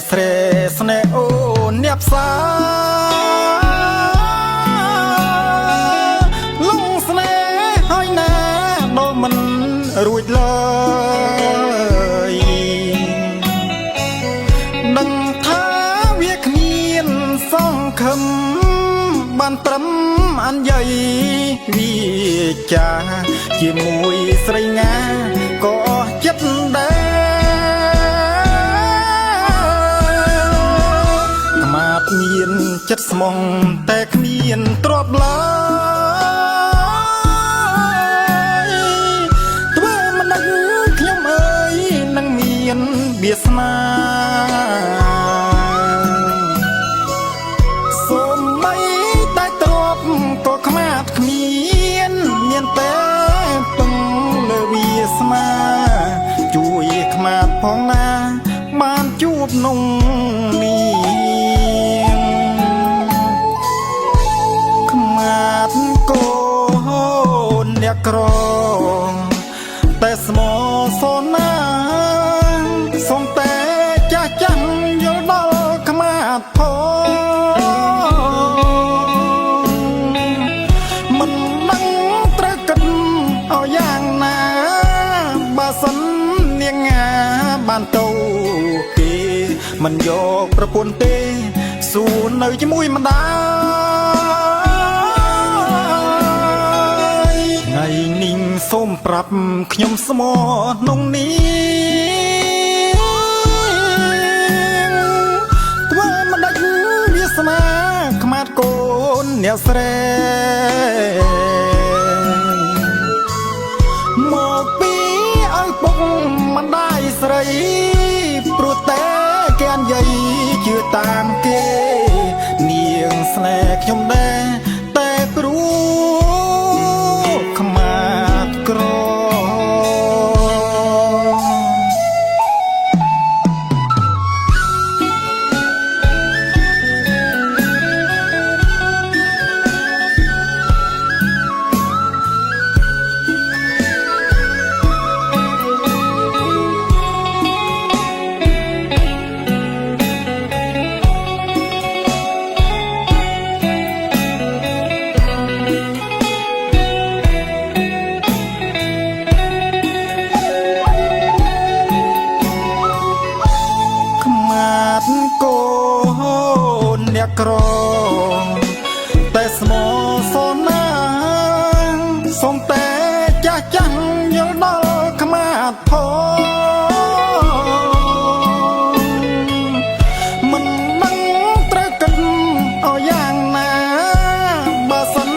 អ្នកស្រែស្នេហ៍អូនអ្នកផ្សាលងស្នេហ៍ហើយណាដល់មិនរួចឡើយដឹងថាវាគ្មានសង្ឃឹមបានត្រឹមអញ្ញ័យវាចាជាមួយស្រីងាក៏អស់ចិត្តដែរមានចិត្តស្មងតែគ្មានទ្រព្យឡើយធ្វើមិនដឹងខ្ញុំអើយនឹងមានវាសនាសូម្បីតែទ្រព្យក៏ខ្មាតគ្មានមានតែពឹងលើវាសនាជួយខ្មាតផងណាបានជួបនងនេះកូនអ្នកក្រតែស្មោសណាសូមតែចាស់ចាំយល់ដល់ខ្មាតផងមិនដឹងត្រូវគិតឲ្យយ៉ាងណាបើសិននាងងាបានទៅគេមិនយកប្រពន្ធទេសួរនៅជាមួយម្ដាយថ្ងៃនេះសូមប្រាប់ខ្ញុំស្មោះនងនេះធ្វើមិនដាច់វាសនាខ្មាតកូនអ្នកស្រែមកពីឪពុកម្ដាយស្រីព្រោះតែគេអញ្ញ័យជឿតាមគេនាងស្នេហ៍ខ្ញុំដែរតែព្រោះខ្មាតក្រកូនអ្នកក្រតែស្មោសណាសូមតែចាស់ចាំយល់ដល់ខ្មាតផងមិនដឹងត្រូវគិតឲ្យយ៉ាងណាបើសិន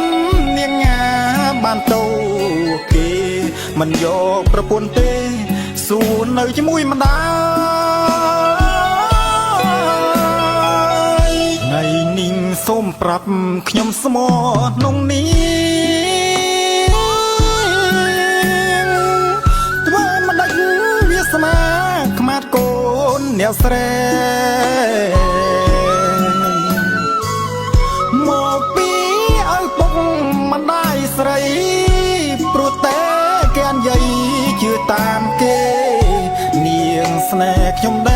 នាងងាបានទៅគេមិនយកប្រពន្ធទេសួរនៅជាមួយម្ដាយថ្ងៃនេះសូមប្រាប់ខ្ញុំស្មោះនងនេះធ្វើមិនដាច់វាសនាខ្មាតកូនអ្នកស្រែមកពីឪពុកម្ដាយស្រីព្រោះតែគេអញ្ញ័យជឿតាមគេនាងស្នេហ៍ខ្ញុំ